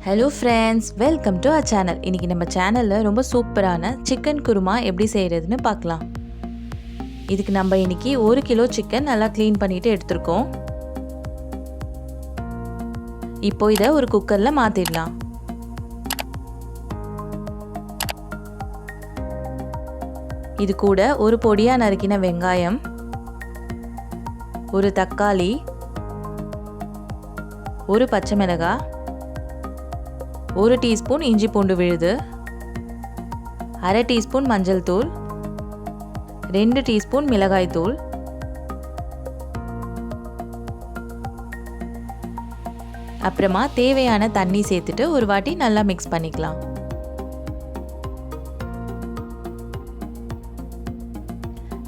Hello friends, welcome to our channel. இன்னைக்கு நம்ம சேனல்ல ரொம்ப சூப்பரான சிக்கன் குருமா எப்படி செய்யறதுன்னு பார்க்கலாம். இதுக்கு நம்ம இன்னைக்கு 1 கிலோ சிக்கன் நல்லா க்ளீன் பண்ணிட்டு எடுத்துறோம். இப்போ இத ஒரு குக்கர்ல மாத்திடலாம். இது கூட ஒரு பொடியா நறுக்கின வெங்காயம், ஒரு தக்காளி, ஒரு பச்சை மிளகாய், 1 டீஸ்பூன் இஞ்சி பூண்டு விழுது, 1/2 டீஸ்பூன் மஞ்சள் தூள், 2 டீஸ்பூன் மிளகாய் தூள், அப்புறமா தேவையான தண்ணி சேர்த்துட்டு ஒரு வாட்டி நல்லா மிக்ஸ் பண்ணிக்கலாம்.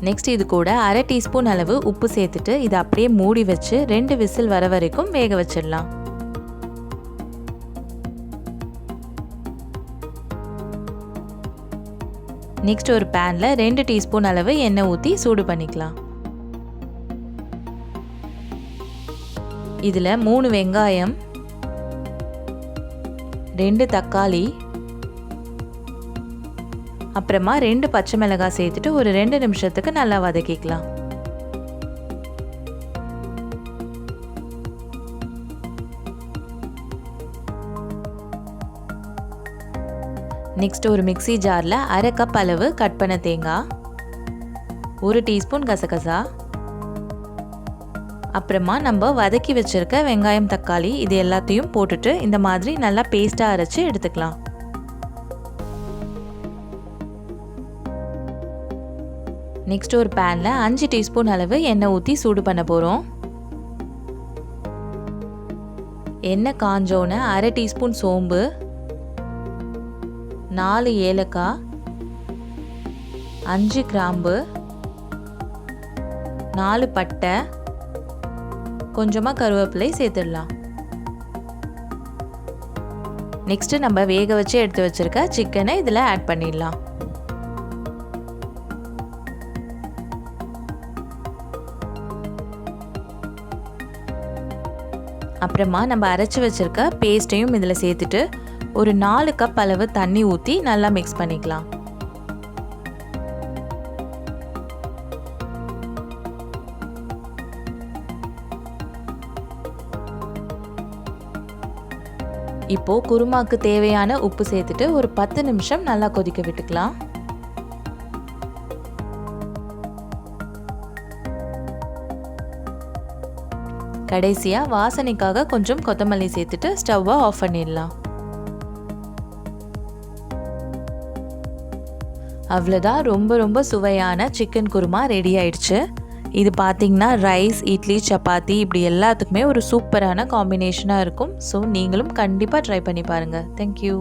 நெக்ஸ்ட் இது கூட 1/2 டீஸ்பூன் அளவு உப்பு சேர்த்துட்டு இதை அப்படியே மூடி வச்சு 2 விசில் வர வரைக்கும் வேக வச்சிடலாம். நெக்ஸ்ட் ஒரு பேன்ல 2 டீஸ்பூன் அளவு எண்ணெய் ஊற்றி சூடு பண்ணிக்கலாம். இதில் 3 வெங்காயம், 2 தக்காளி, அப்புறமா 2 பச்சை மிளகாய் சேர்த்துட்டு ஒரு 2 நிமிஷத்துக்கு நல்லா வதக்கிக்கலாம். நெக்ஸ்ட் ஒரு மிக்ஸி ஜாரில் 1/2 கப் அளவு கட் பண்ண தேங்காய், 1 டீஸ்பூன் கசகசா, அப்புறமா நம்ம வதக்கி வச்சிருக்க வெங்காயம் தக்காளி இது எல்லாத்தையும் போட்டுட்டு இந்த மாதிரி நல்லா பேஸ்ட்டாக அரைச்சி எடுத்துக்கலாம். நெக்ஸ்ட் ஒரு பேனில் 5 டீஸ்பூன் அளவு எண்ணெய் ஊற்றி சூடு பண்ண போகிறோம். எண்ணெய் காஞ்சோன்னு 1/2 டீஸ்பூன் சோம்பு, 4 ஏலக்காய், 5 கிராம்பு, 4 பட்டை, கொஞ்சமாக கருவேப்பிலை சேர்த்துடலாம். நெக்ஸ்ட் நம்ம வேக வச்சு எடுத்து வச்சிருக்க சிக்கனை இதில் ஆட் பண்ணிடலாம். அப்புறமா நம்ம அரைச்சி வச்சிருக்க பேஸ்ட்டையும் இதில் சேர்த்துட்டு ஒரு 4 கப் அளவு தண்ணி ஊற்றி நல்லா மிக்ஸ் பண்ணிக்கலாம். இப்போ குருமாக்கு தேவையான உப்பு சேர்த்துட்டு ஒரு 10 நிமிஷம் நல்லா கொதிக்க விட்டுக்கலாம். கடைசியாக வாசனைக்காக கொஞ்சம் கொத்தமல்லி சேர்த்துட்டு ஸ்டவ்வை ஆஃப் பண்ணிடலாம். அவ்வளோதான், ரொம்ப சுவையான சிக்கன் குருமா ரெடி ஆயிடுச்சு. இது பார்த்தீங்கன்னா ரைஸ், இட்லி, சப்பாத்தி இப்படி எல்லாத்துக்குமே ஒரு சூப்பரான காம்பினேஷனாக இருக்கும். ஸோ நீங்களும் கண்டிப்பாக ட்ரை பண்ணி பாருங்கள். தேங்க்யூ.